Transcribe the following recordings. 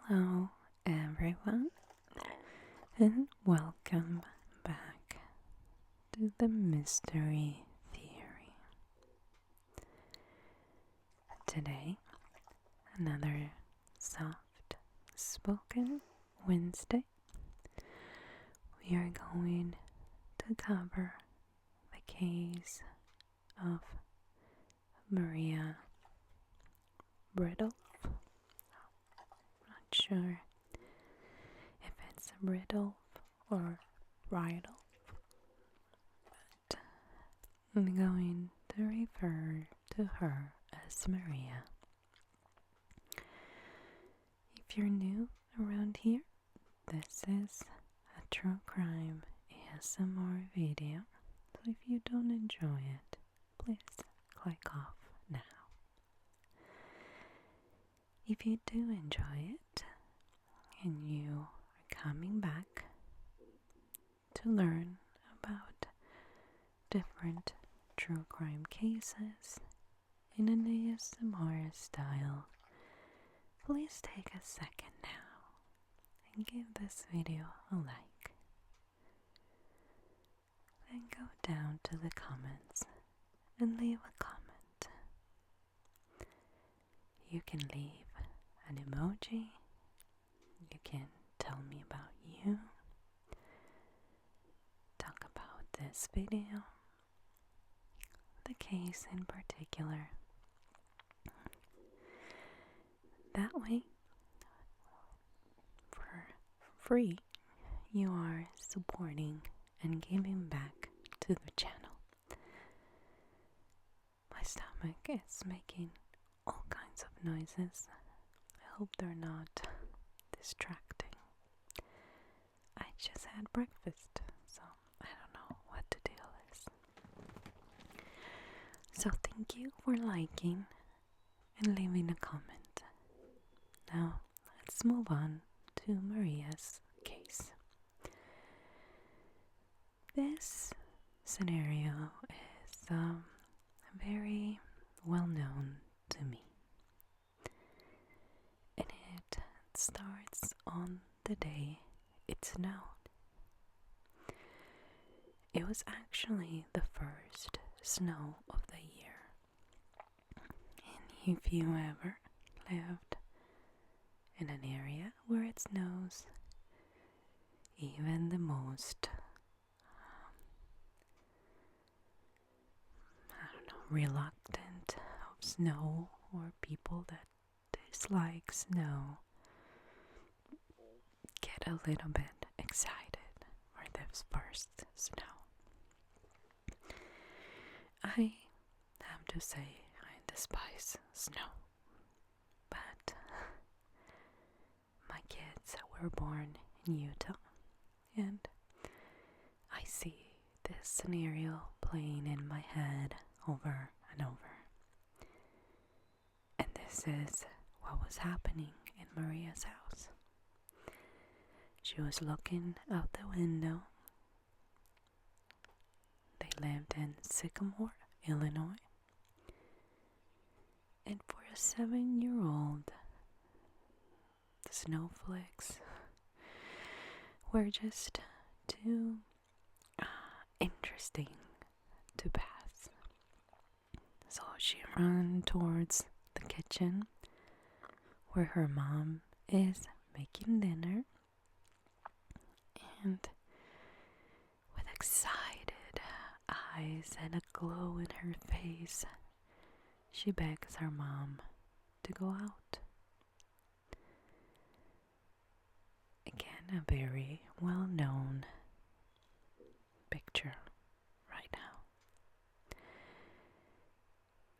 Hello, everyone, and welcome back to the Mystery Theory. Today, another soft spoken Wednesday. We are going to cover the case of Maria Ridulph. Not sure if it's Ridulph or Ridulph, but I'm going to refer to her as Maria. If you're new around here, this is a true crime ASMR video, so if you don't enjoy it, please click off now. If you do enjoy it and you are coming back to learn about different true crime cases in an ASMR style, please take a second now and give this video a like. Then go down to the comments and leave a comment. You can leave an emoji, you can tell me about you, talk about this video, the case in particular. That way, for free, you are supporting and giving back to the channel. My stomach is making all kinds of noises. I hope they're not distracting. I just had breakfast, so I don't know what the deal is. So thank you for liking and leaving a comment. Now let's move on to Maria's case. This scenario is very well known to me, and it starts on the day it snowed. It was actually the first snow of the year, and if you ever lived in an area where it snows, even the most reluctant of snow or people that dislike snow get a little bit excited for this first snow. I have to say I despise snow, but my kids were born in Utah, and I see this scenario playing in my head over and over. And this is what was happening in Maria's house. She was looking out the window. They lived in Sycamore, Illinois. And for a 7-year-old, the snowflakes were just too interesting to pass. So she ran towards the kitchen where her mom is making dinner, and with excited eyes and a glow in her face, she begs her mom to go out. Again, a very well-known picture right now.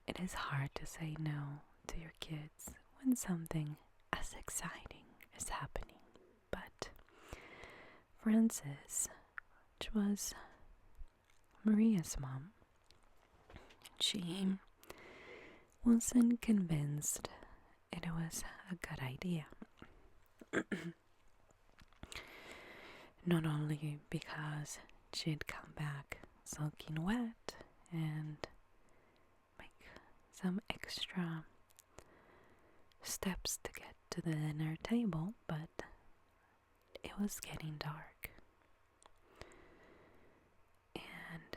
It is hard to say no to your kids when something as exciting is happening. But Frances, which was Maria's mom, she wasn't convinced it was a good idea. Not only because she'd come back soaking wet and make some extra steps to get to the dinner table, but it was getting dark. And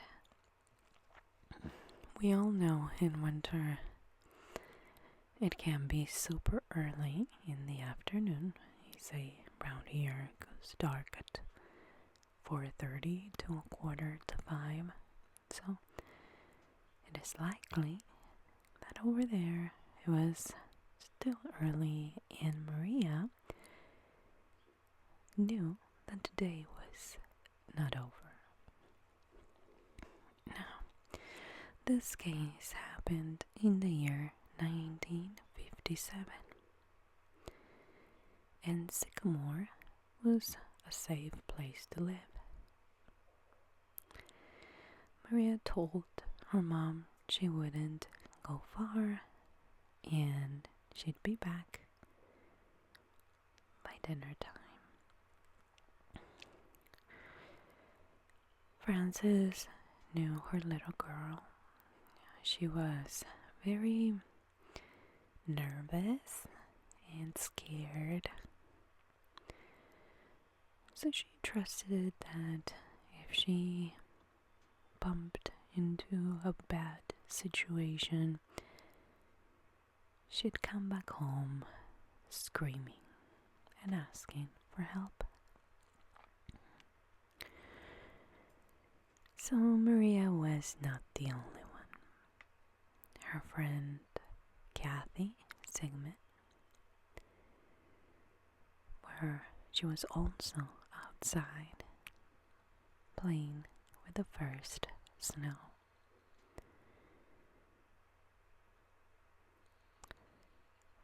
we all know in winter it can be super early in the afternoon. You say around here it goes dark at 4:30 to 4:45. So it is likely that over there it was still early, and Maria knew that the day was not over. Now, this case happened in the year 1957, and Sycamore was a safe place to live. Maria told her mom she wouldn't go far and she'd be back by dinner time. Frances knew her little girl. She was very nervous and scared. So she trusted that if she bumped into a bad situation, she'd come back home screaming and asking for help. So Maria was not the only one. Her friend Kathy Sigmund, where she was also outside playing with the first snow.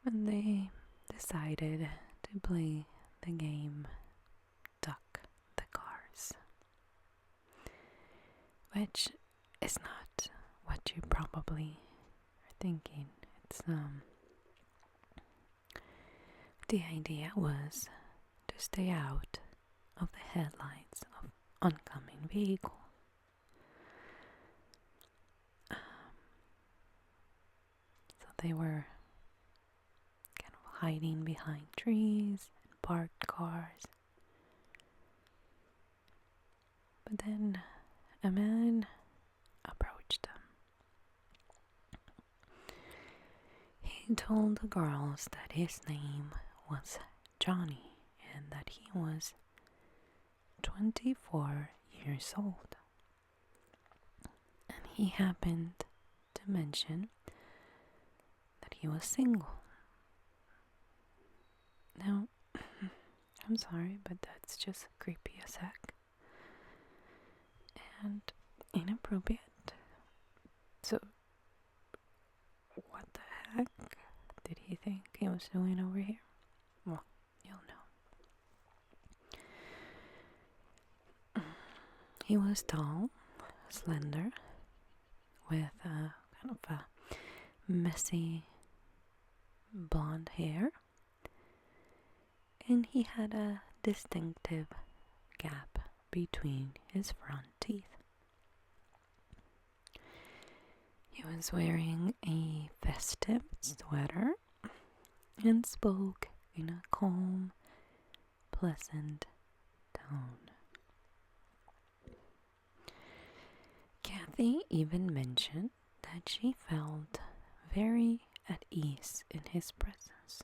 When they decided to play the game Duck the Cars, which is not what you probably are thinking. It's the idea was to stay out of the headlights of oncoming vehicles. So they were kind of hiding behind trees and parked cars. But then a man approached them. He told the girls that his name was Johnny and that he was 24 years old. And he happened to mention that he was single. Now, I'm sorry, but that's just creepy as heck. And inappropriate. So, what the heck did he think he was doing over here? Well, you'll know. He was tall, slender, with a kind of a messy blonde hair, and he had a distinctive gap between his front teeth. He was wearing a festive sweater and spoke in a calm, pleasant tone. Kathy even mentioned that she felt very at ease in his presence.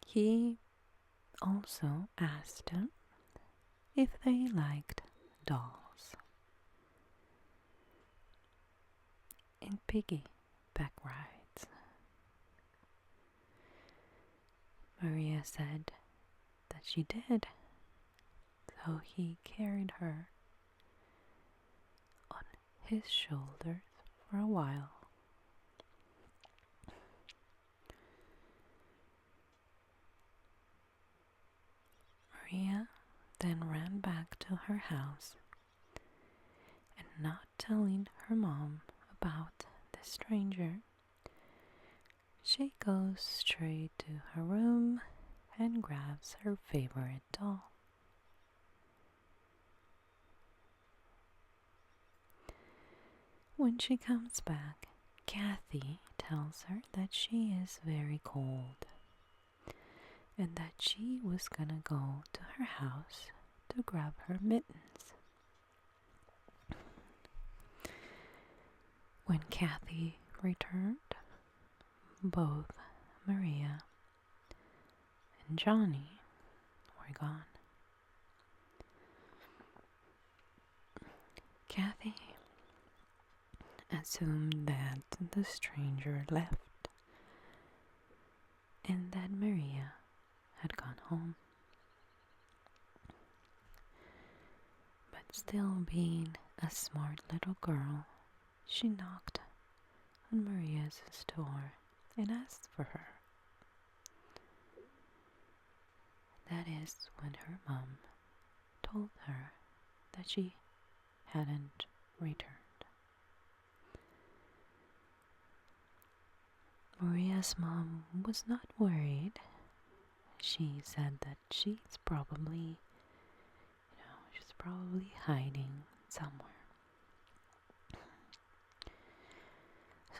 He also asked them if they liked dolls and piggyback rides. Maria said that she did, so he carried her on his shoulders for a while. Maria then ran back to her house, and not telling her mom about the stranger, she goes straight to her room and grabs her favorite doll. When she comes back, Kathy tells her that she is very cold and that she was gonna go to her house to grab her mittens. When Kathy returned, both Maria and Johnny were gone. Kathy assumed that the stranger left and that Maria had gone home. But still being a smart little girl, she knocked on Maria's door and asked for her. That is when her mom told her that she hadn't returned. Maria's mom was not worried. She said that she's probably hiding somewhere.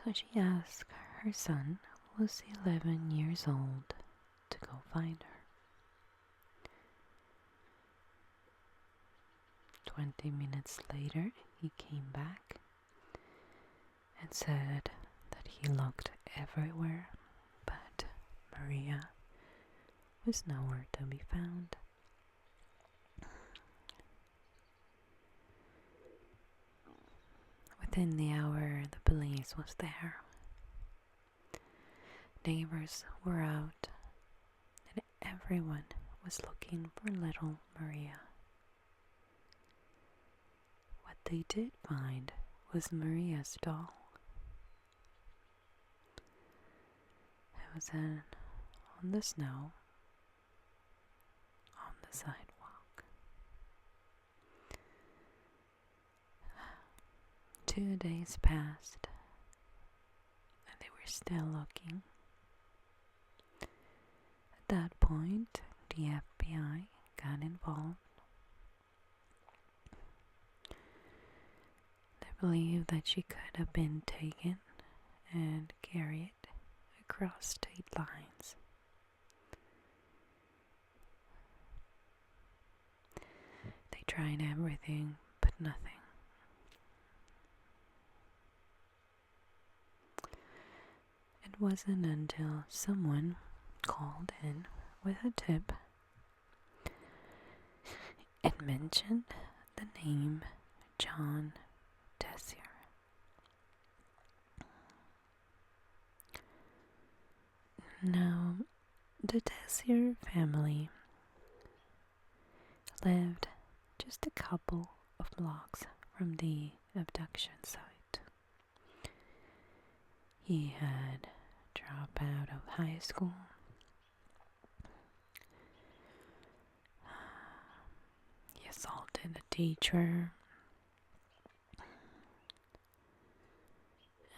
So she asked her son, who was 11 years old, to go find her. 20 minutes later, he came back and said that he looked everywhere, but Maria was nowhere to be found. Within the hour, the police was there. Neighbors were out, and everyone was looking for little Maria. What they did find was Maria's doll. It was on the snow on the sidewalk. 2 days passed, and they were still looking. At that point, the FBI got involved. They believe that she could have been taken and carried across state lines. They tried everything, but nothing. It wasn't until someone called in with a tip and mentioned the name John Tessier. Now, the Tessier family lived just a couple of blocks from the abduction site. He had dropped out of high school. He assaulted a teacher.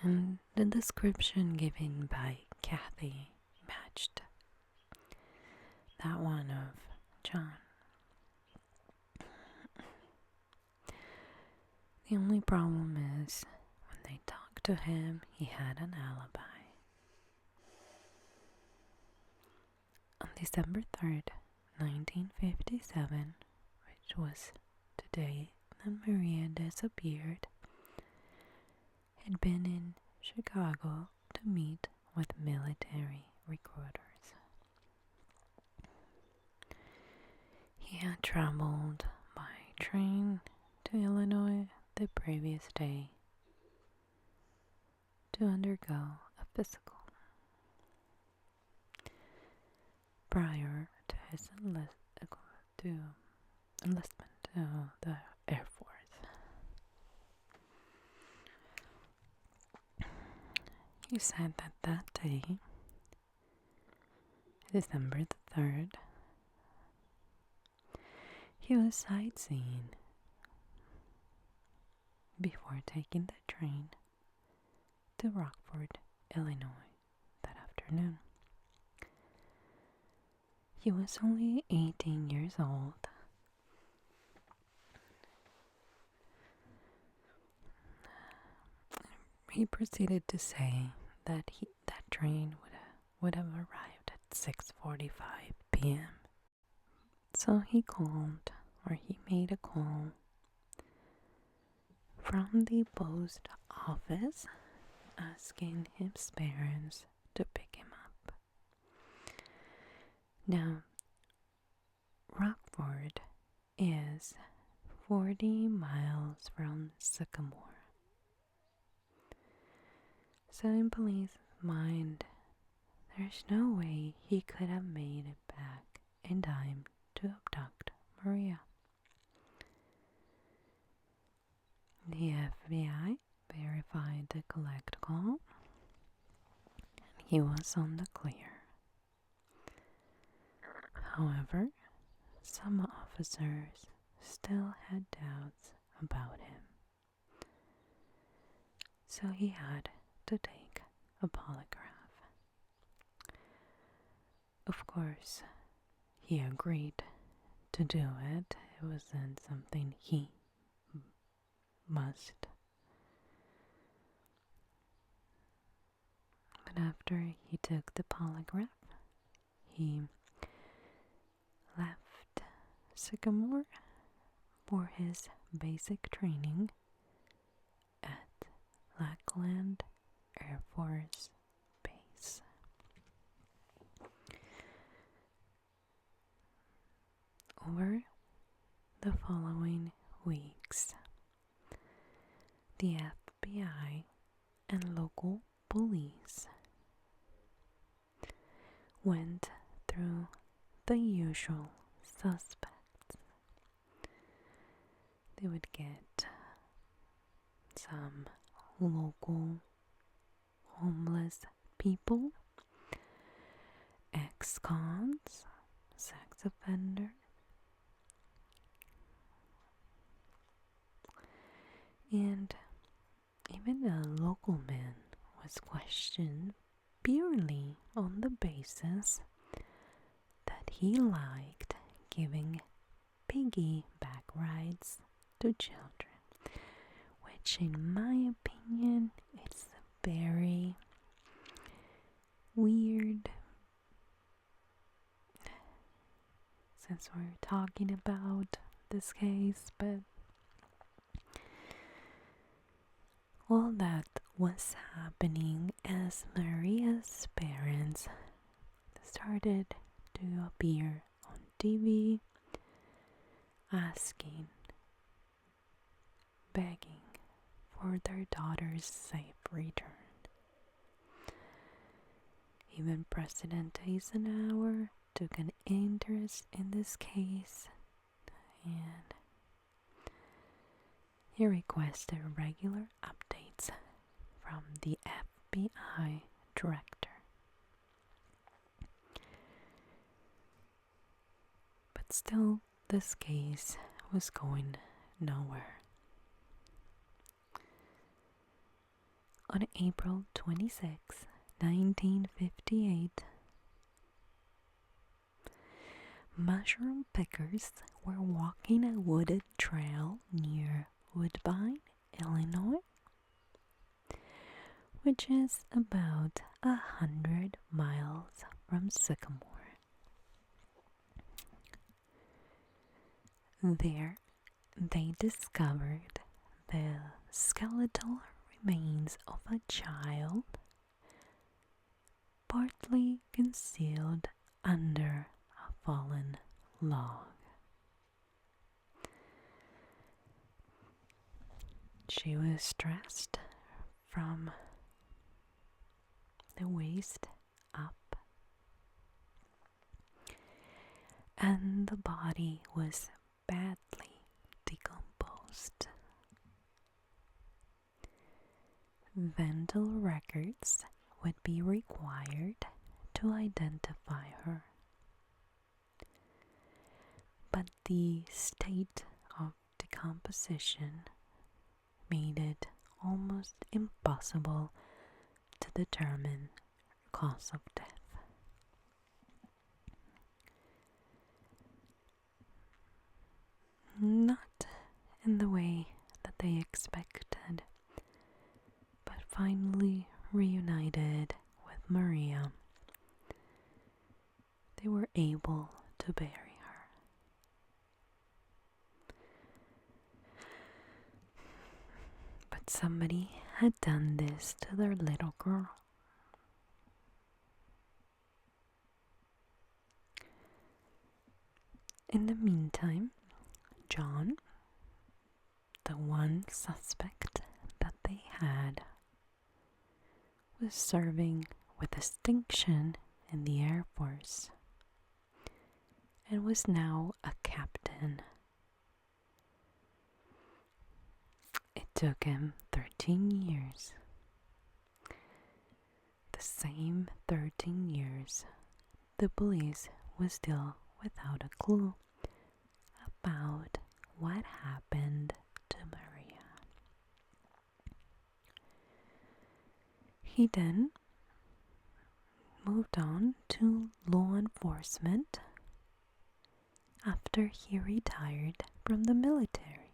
And the description given by Kathy matched that one of John. The only problem is when they talked to him, he had an alibi. On December 3rd, 1957, which was the day that Maria disappeared, had been in Chicago to meet with military recruiters. He had traveled by train to Illinois the previous day to undergo a physical. Prior to his enlistment to the Air Force. He said that that day, December the 3rd, he was sightseeing before taking the train to Rockford, Illinois that afternoon. He was only 18 years old. He proceeded to say that that train would have arrived at 6:45 p.m. So he made a call from the post office asking his parents to pick him up. Now, Rockford is 40 miles from Sycamore. So in police's mind, there's no way he could have made it back in time to abduct Maria. The FBI verified the collect call, and he was on the clear. However, some officers still had doubts about him, so he had to take a polygraph. Of course, he agreed to do it. It wasn't something he must. But after he took the polygraph, he left Sycamore for his basic training at Lackland Air Force Base. Over the following weeks, the FBI and local police went through the usual suspects. They would get some local homeless people, ex-cons, sex offenders, and even a local man was questioned purely on the basis that he liked giving piggyback rides to children, which in my opinion is very weird, since we're talking about this case. But all that was happening as Maria's parents started to appear on TV, asking, begging for their daughter's safe return. Even President Eisenhower took an interest in this case, and he requested regular updates from the FBI director. But still, this case was going nowhere. On April 26, 1958, mushroom pickers were walking a wooded trail near Woodbine, Illinois, which is about 100 miles from Sycamore. There, they discovered the skeletal remains of a child, partly concealed under a fallen log. She was dressed from the waist up, and the body was badly decomposed. Dental records would be required to identify her, but the state of decomposition made it almost impossible to determine cause of death. Not in the way that they expected, but finally reunited with Maria, they were able to bury her. But somebody had done this to their little girl. In the meantime, John, the one suspect that they had, was serving with distinction in the Air Force and was now a captain. It took him 13 years. The same 13 years the police was still without a clue about what happened to Maria. He then moved on to law enforcement after he retired from the military.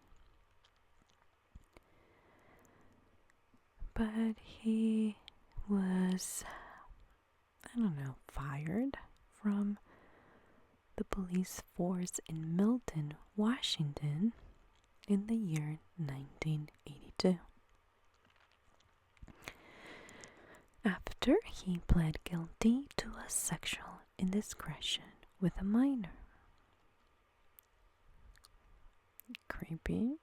But he was, fired from the police force in Milton, Washington in the year 1982. After he pled guilty to a sexual indiscretion with a minor. Creepy.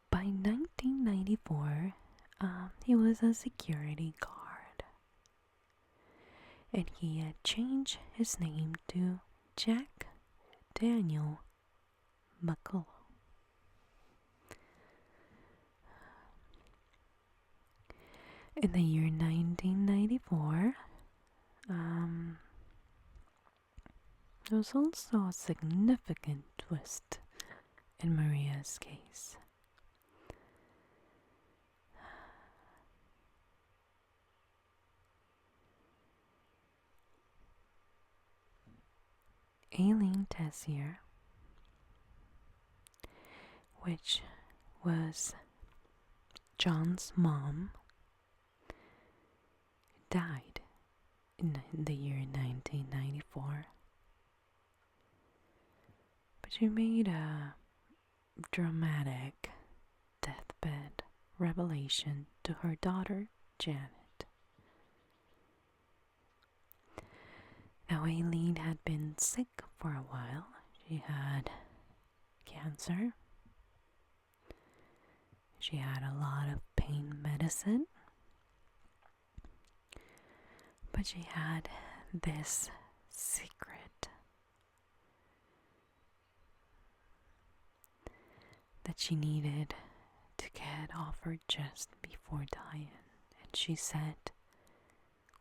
By 1994, he was a security guard. And he had changed his name to Jack Daniel McCullough. In the year 1994, there was also a significant twist in Maria's case. Aileen Tessier, which was John's mom, died in the year 1994. But she made a dramatic deathbed revelation to her daughter, Janet. Now, Aileen had been sick for a while. She had cancer. She had a lot of pain medicine. But she had this secret that she needed to get off her chest before dying. And she said,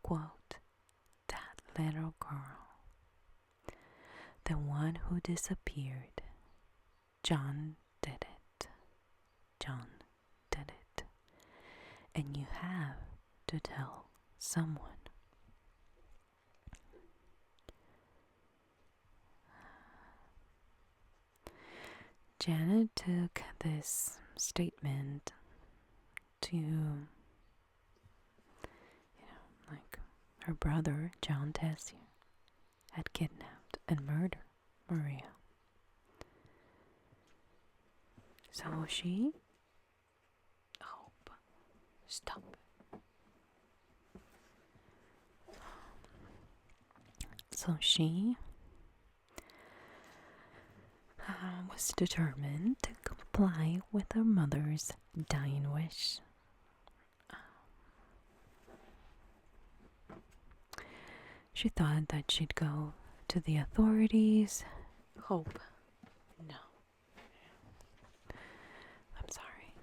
quote, "That little girl, the one who disappeared, John did it. John did it. And you have to tell someone." Janet took this statement to, her brother, John Tessier, had kidnapped and murdered Maria. So she... stop. So she was determined to comply with her mother's dying wish. She thought that she'd go to the authorities. Hope. No. I'm sorry,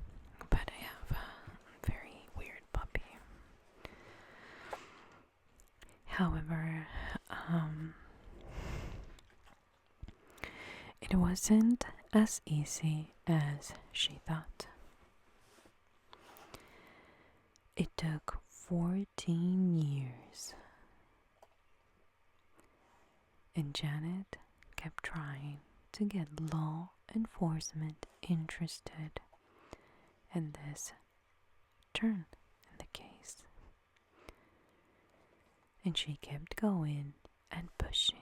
but I have a very weird puppy. However, it wasn't as easy as she thought. It took 14 years. And Janet kept trying to get law enforcement interested in this turn in the case. And she kept going and pushing.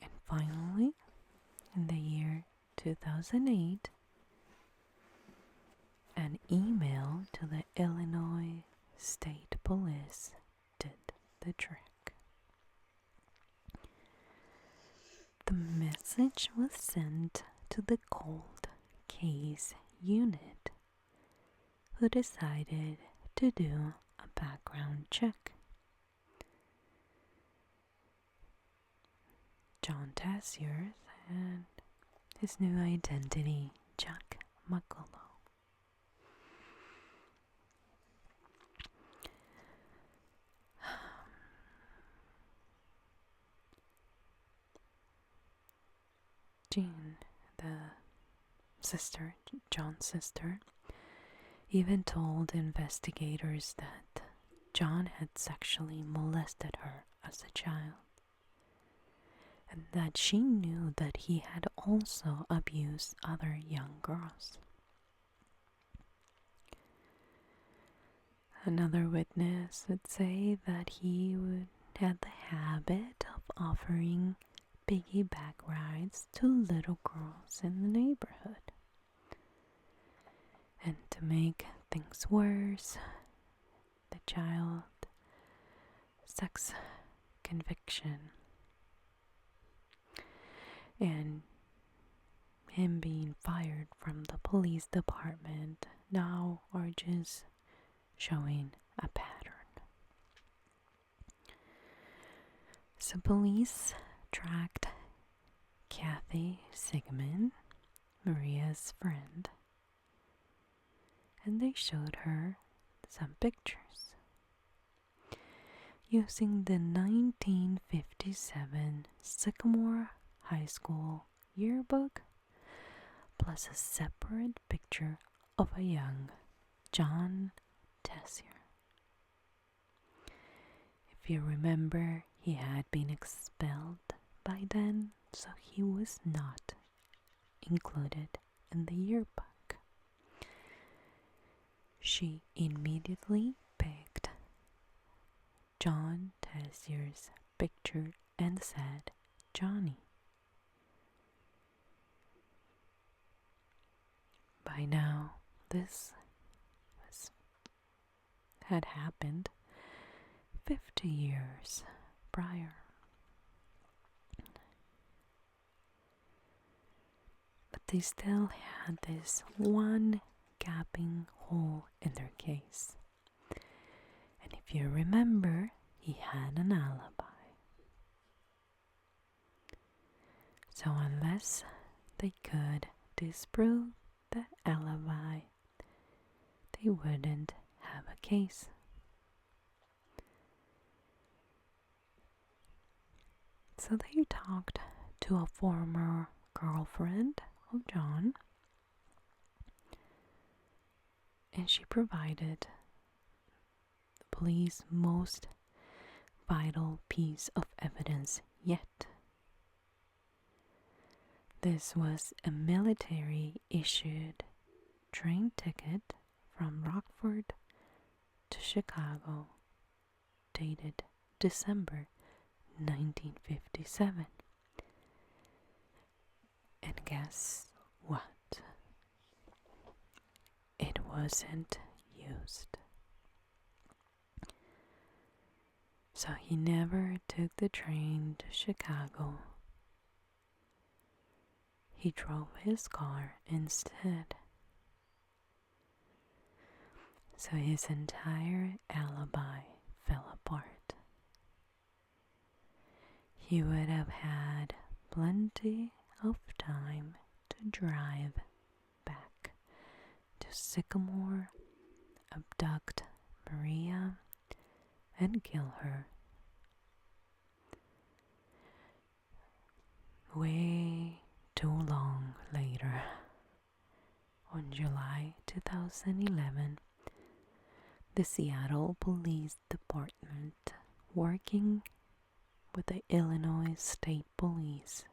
And finally, in the year 2008, an email to the Illinois State Police did the trick. The message was sent to the cold case unit, who decided to do a background check. John Tessier and his new identity, Chuck McCullough. Jean, the sister, John's sister, even told investigators that John had sexually molested her as a child, and that she knew that he had also abused other young girls. Another witness would say that he had the habit of offering piggyback rides to little girls in the neighborhood. And to make things worse, the child sex conviction and him being fired from the police department now are just showing a pattern. So police tracked Kathy Sigmund, Maria's friend, and they showed her some pictures using the 1957 Sycamore High School yearbook, plus a separate picture of a young John Tessier. If you remember, he had been expelled by then, so he was not included in the yearbook. She immediately picked John Tessier's picture and said, "Johnny." By now, this had happened 50 years prior. But they still had this one gaping hole in their case. And if you remember, he had an alibi. So unless they could disprove the alibi, they wouldn't have a case. So they talked to a former girlfriend of John, and she provided the police most vital piece of evidence yet. This was a military-issued train ticket from Rockford to Chicago, dated December 1957. And guess what? It wasn't used. So he never took the train to Chicago. He drove his car instead. So his entire alibi fell apart. He would have had plenty of time to drive back to Sycamore, abduct Maria, and kill her. Way too long later, on July 2011, the Seattle Police Department, working with the Illinois State Police,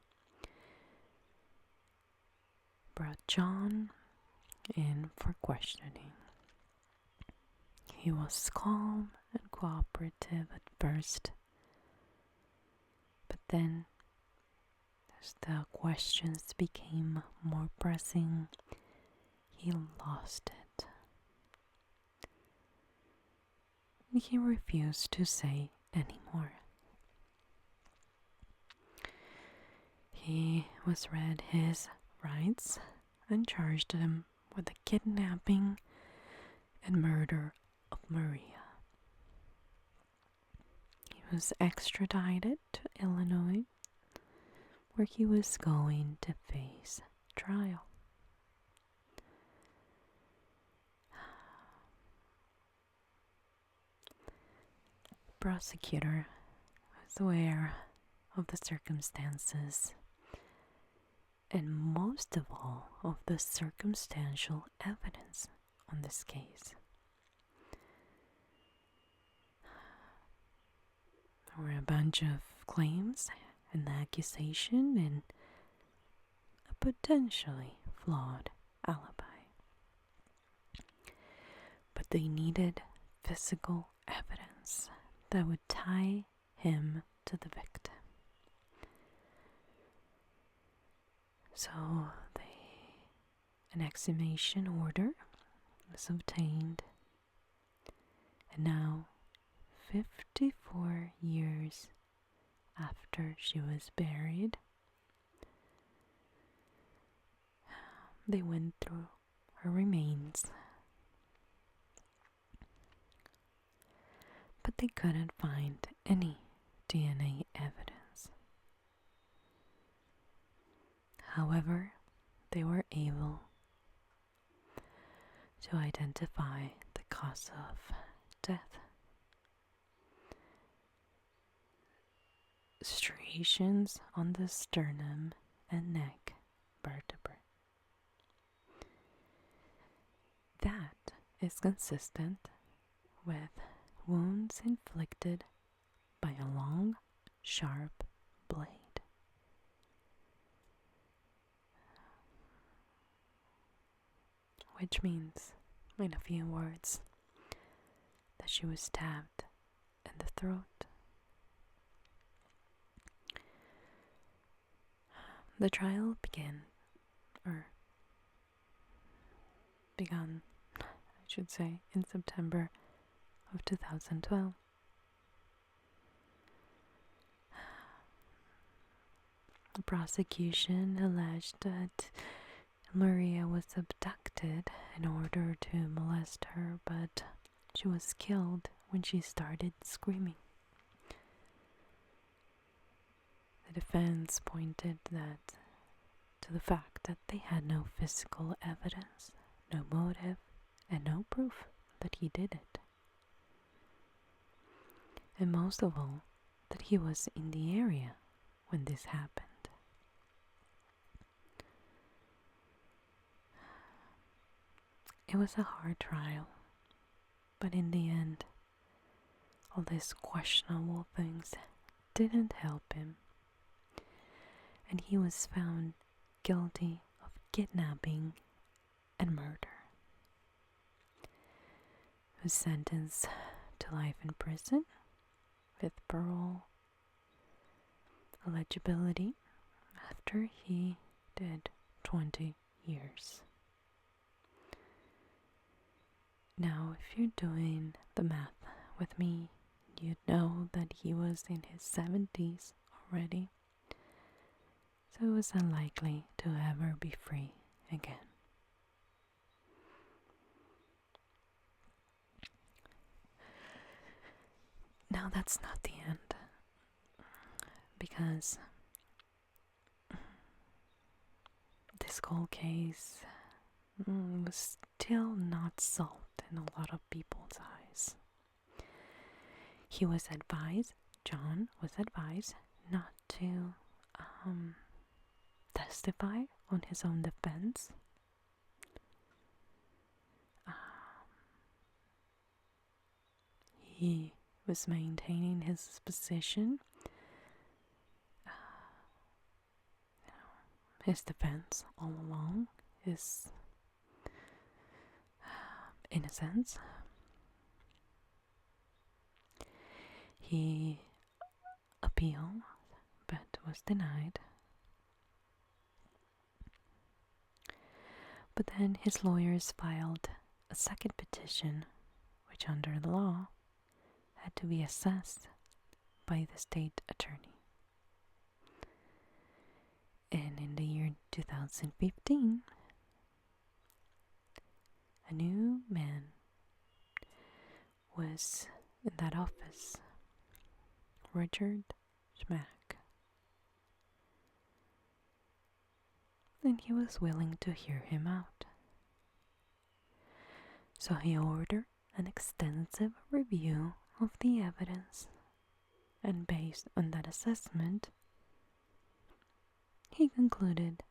brought John in for questioning. He was calm and cooperative at first, but then, as the questions became more pressing, he lost it. He refused to say anymore. He was read his rights and charged him with the kidnapping and murder of Maria. He was extradited to Illinois, where he was going to face trial. The prosecutor was aware of the circumstances and most of all of the circumstantial evidence on this case. There were a bunch of claims and accusation and a potentially flawed alibi. But they needed physical evidence that would tie him to the victim. So an exhumation order was obtained, and now, 54 years after she was buried, they went through her remains, but they couldn't find any DNA evidence. However, they were able to identify the cause of death. Striations on the sternum and neck vertebrae. That is consistent with wounds inflicted by a long, sharp blade. Which means, in a few words, that she was stabbed in the throat. The trial began, in September of 2012. The prosecution alleged that Maria was abducted in order to molest her, but she was killed when she started screaming. The defense pointed to the fact that they had no physical evidence, no motive, and no proof that he did it. And most of all, that he was in the area when this happened. It was a hard trial, but in the end, all these questionable things didn't help him, and he was found guilty of kidnapping and murder. He was sentenced to life in prison with parole eligibility after he did 20 years. Now, if you're doing the math with me, you'd know that he was in his 70s already, so it was unlikely to ever be free again. Now, that's not the end, because this cold case was still not solved in a lot of people's eyes. John was advised not to testify on his own defense. He was maintaining his position. His defense all along is innocence. He appealed, but was denied. But then his lawyers filed a second petition, which under the law had to be assessed by the state attorney. And in the year 2015, a new man was in that office, Richard Schmack. And he was willing to hear him out. So he ordered an extensive review of the evidence, and based on that assessment, he concluded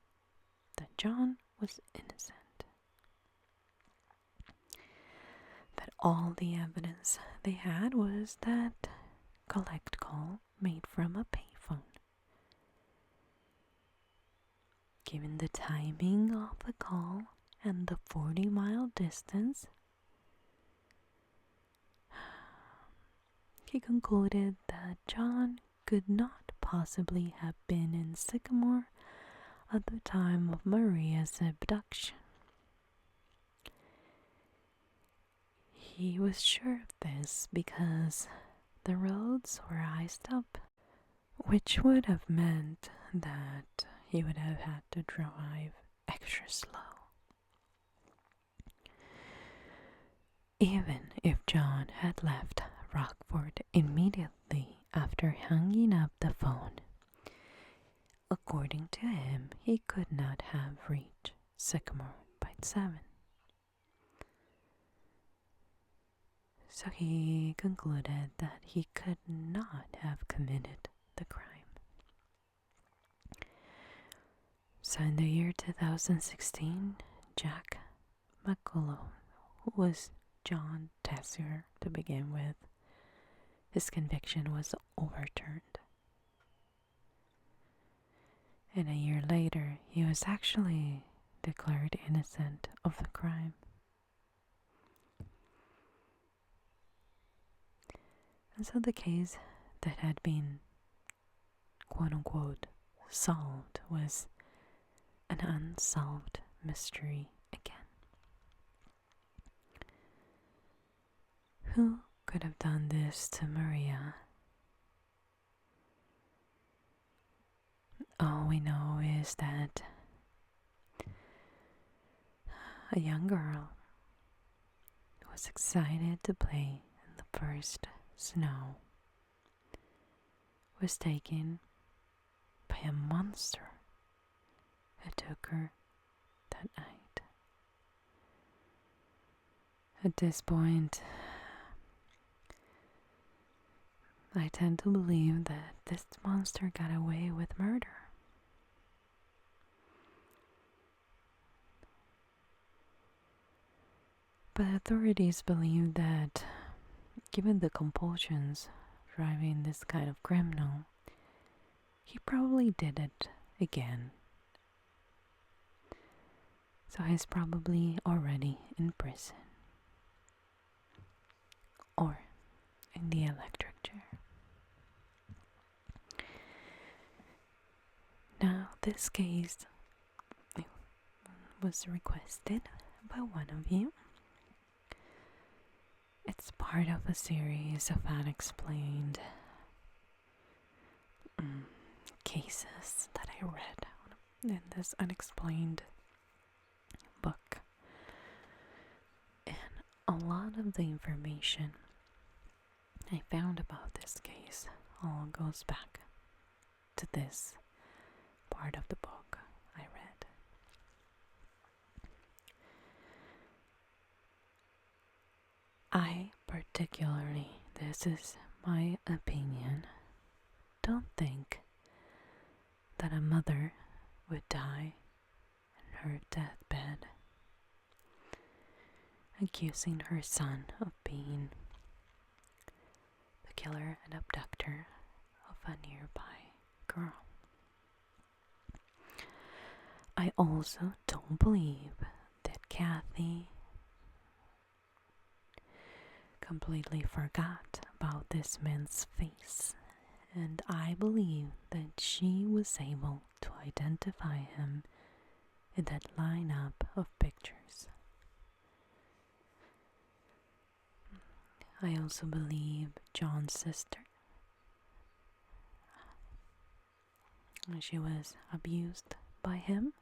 that John was innocent. That all the evidence they had was that collect call made from a payphone. Given the timing of the call and the 40-mile distance, he concluded that John could not possibly have been in Sycamore at the time of Maria's abduction. He was sure of this because the roads were iced up, which would have meant that he would have had to drive extra slow. Even if John had left Rockford immediately after hanging up the phone, according to him, he could not have reached Sycamore by 7. So he concluded that he could not have committed the crime. So in the year 2016, Jack McCullough, who was John Tessier to begin with, his conviction was overturned. And a year later, he was actually declared innocent of the crime. And so the case that had been quote-unquote solved was an unsolved mystery again. Who could have done this to Maria? All we know is that a young girl was excited to play in the first snow, was taken by a monster who took her that night. At this point, I tend to believe that this monster got away with murder. But authorities believe that, given the compulsions driving this kind of criminal, he probably did it again. So he's probably already in prison. Or in the electric chair. Now, this case was requested by one of you. It's part of a series of unexplained cases that I read in this unexplained book. And a lot of the information I found about this case all goes back to this part of the book I read. I particularly, this is my opinion, don't think that a mother would die in her deathbed accusing her son of being the killer and abductor of a nearby girl. I also don't believe that Kathy completely forgot about this man's face, and I believe that she was able to identify him in that lineup of pictures. I also believe John's sister. She was abused by him,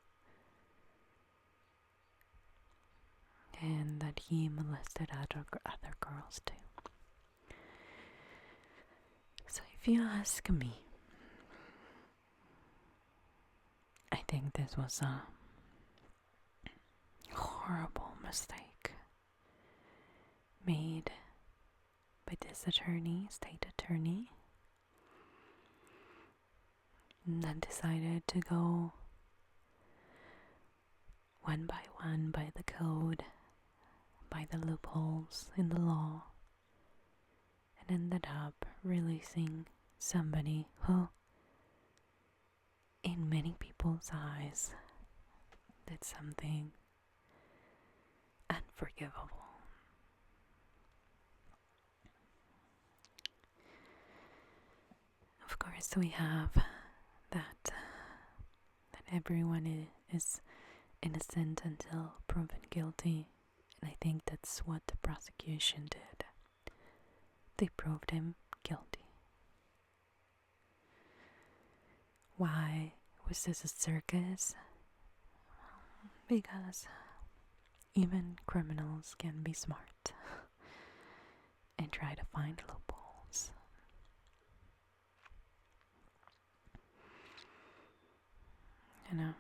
and that he molested other girls too. So if you ask me, I think this was a horrible mistake made by this state attorney, that decided to go one by one by the code, by the loopholes in the law, and ended up releasing somebody who, in many people's eyes, did something unforgivable. Of course, we have that everyone is innocent until proven guilty, and I think that's what the prosecution did. They proved him guilty. Why was this a circus? Because even criminals can be smart and try to find loopholes. You know,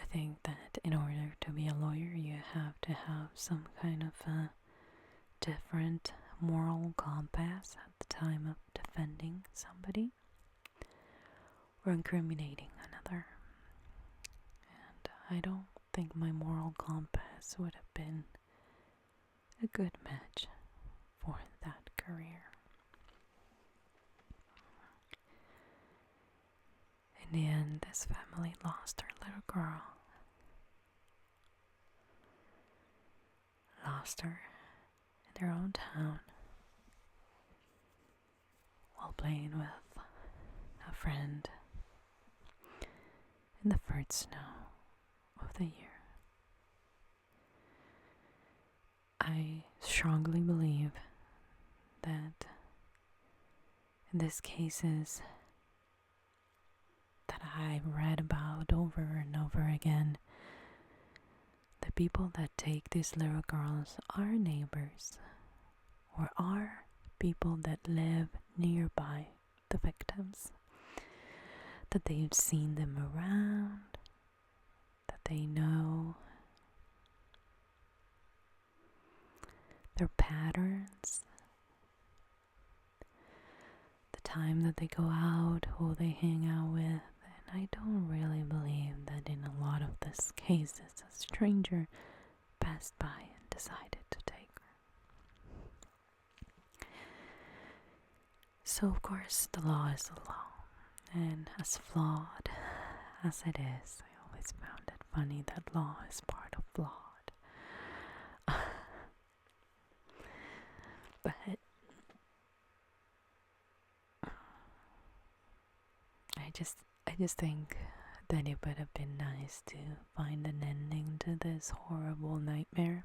I think that in order to be a lawyer, you have to have some kind of a different moral compass at the time of defending somebody or incriminating another. And I don't think my moral compass would have been a good match for that career. In the end, this family lost their little girl. Lost her in their own town while playing with a friend in the first snow of the year. I strongly believe that in these cases that I've read about over and over again, the people that take these little girls are neighbors or are people that live nearby the victims, that they've seen them around, that they know their patterns, the time that they go out, who they hang out with. And I don't really believe that in a lot of these cases a stranger passed by and decided to take her. So of course the law is the law, and as flawed as it is, I always found it funny that law is part of flawed. But I just think that it would have been nice to find an ending to this horrible nightmare.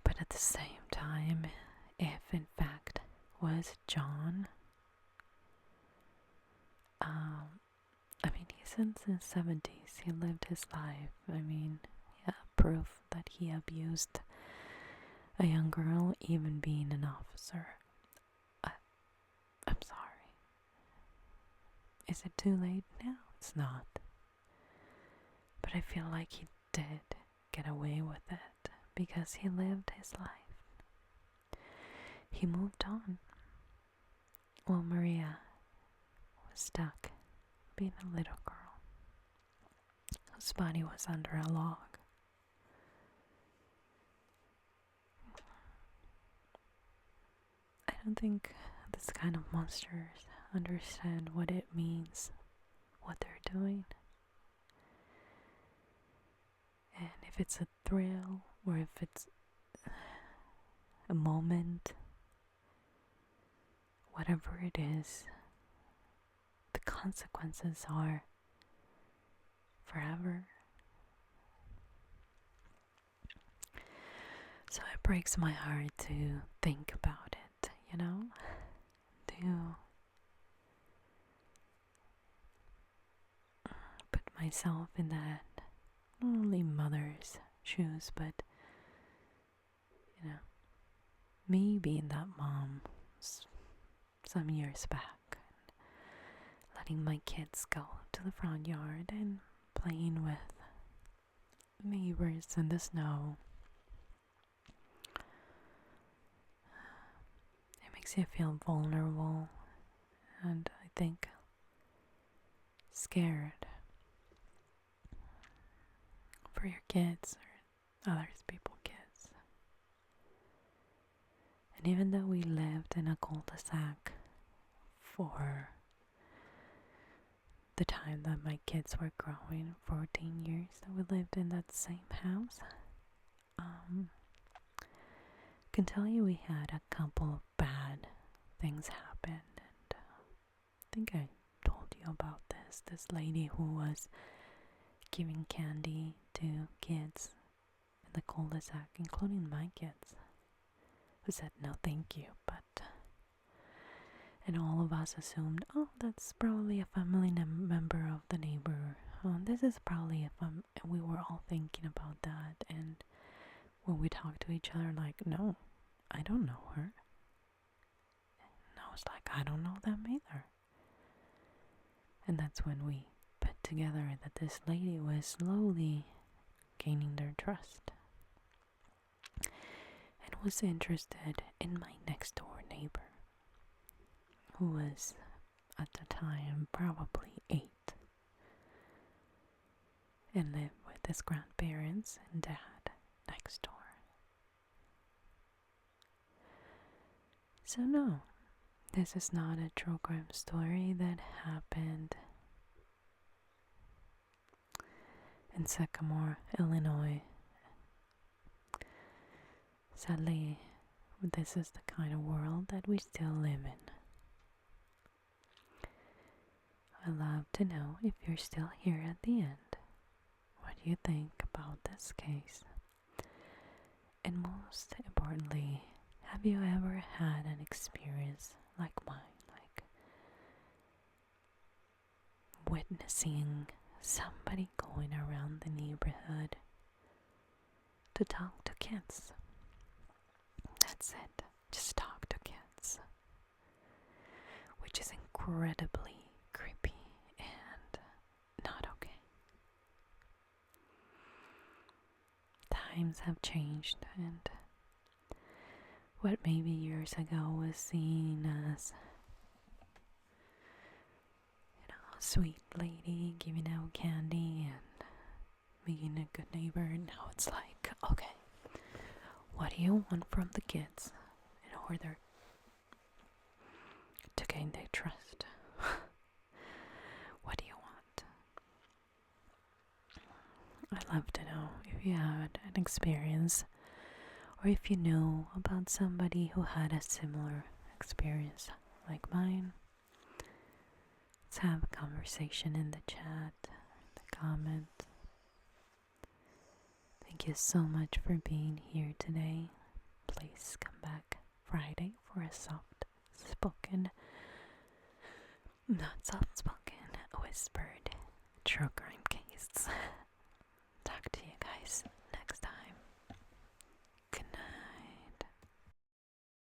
But at the same time, if in fact was John, I mean, he's in his 70s, he lived his life. I mean, yeah, proof that he abused a young girl, even being an officer. I'm sorry. Is it too late? No, it's not. But I feel like he did get away with it because he lived his life. He moved on. While Maria was stuck being a little girl whose body was under a log. I don't think this kind of monsters understand what it means, what they're doing. And if it's a thrill or if it's a moment, whatever it is, the consequences are forever. So it breaks my heart to think about it, to put myself in that, not only mother's shoes, but, me being that mom some years back, letting my kids go to the front yard and playing with neighbors in the snow. It makes you feel vulnerable and, I think, scared for your kids or other people's kids. And even though we lived in a cul-de-sac for the time that my kids were growing, 14 years that we lived in that same house, I can tell you we had a couple of bad things happen. And I think I told you about this lady who was giving candy to kids in the cul-de-sac, including my kids, who said no thank you, and all of us assumed, oh, that's probably a family member of the neighbor. Oh, this is probably and we were all thinking about that. And when we talked to each other, like, no, I don't know her. And I was like, I don't know them either. And that's when we put together that this lady was slowly gaining their trust and was interested in my next door neighbor, who was at the time probably 8 and lived with his grandparents and dad next door. So no, this is not a true crime story that happened in Sycamore, Illinois. Sadly, this is the kind of world that we still live in. I'd love to know if you're still here at the end, what you think about this case. And most importantly, have you ever had an experience like mine, like witnessing somebody going around the neighborhood to talk to kids? That's it, just talk to kids, which is incredibly creepy and not okay. Times have changed, and what maybe years ago was seen as, a sweet lady giving out candy and being a good neighbor, now it's like, okay, what do you want from the kids in order to gain their trust? What do you want? I'd love to know if you had an experience, or if you know about somebody who had a similar experience like mine. Let's have a conversation in the chat, the comments. Thank you so much for being here today. Please come back Friday for a whispered true crime case. Talk to you guys.